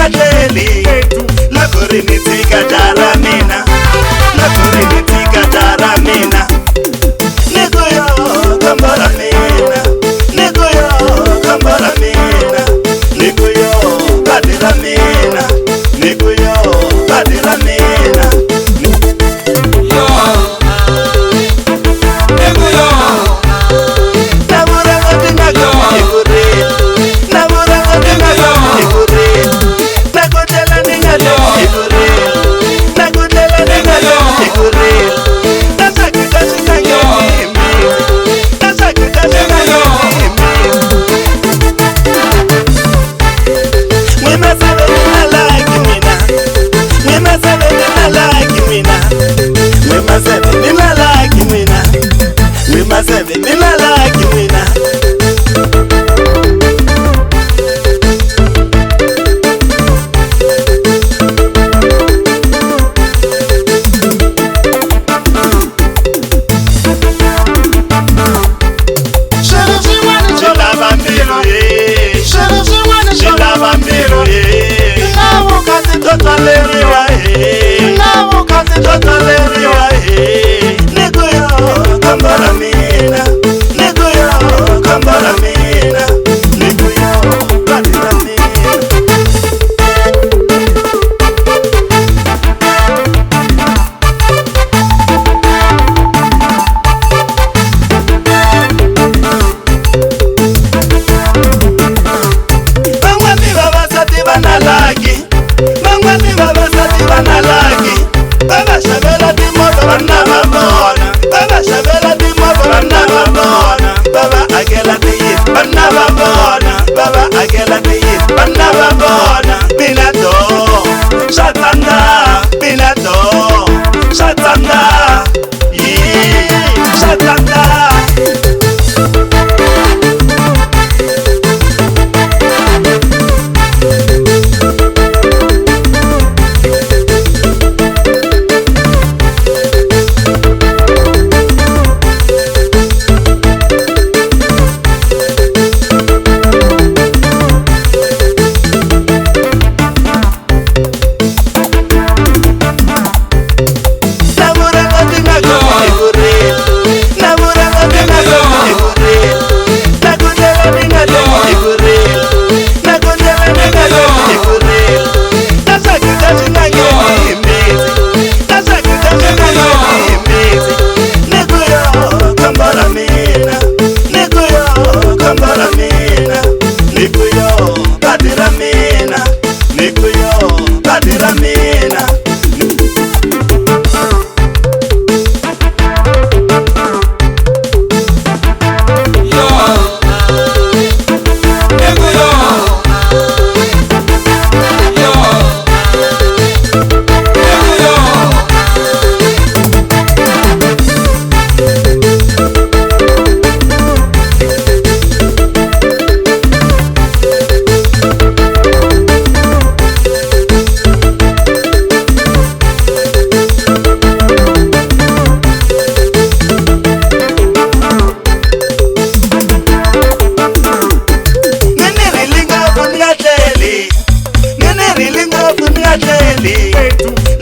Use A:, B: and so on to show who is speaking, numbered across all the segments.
A: ningatleli loko ri ni tshika jara mina loko ri ni tshika jara mina ni ku yo khombo ra mina ni ku yo khombo ra mina ni ku yo khadi ra mina ni ku yo khadi ra mina yo ni ku yo na vuranga tinga yo ku ri na vuranga tinga yo ku ri na ku tlela ninga yo ku ri na ku tlela ninga yo ku ri na sakita singa yo na sakita singa yo mina sabe mina like mina mina sabe mina like mina mina sabe mina like mina mina sabe mina like mina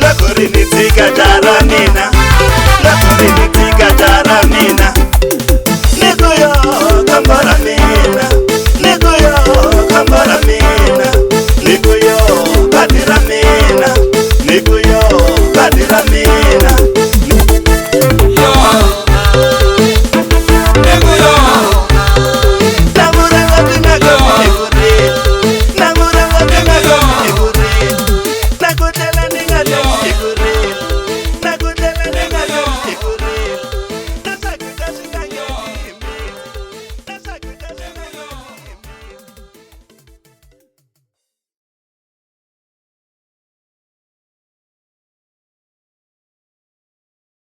A: loko ri ni tshika jara mina loko ri ni tshika jara mina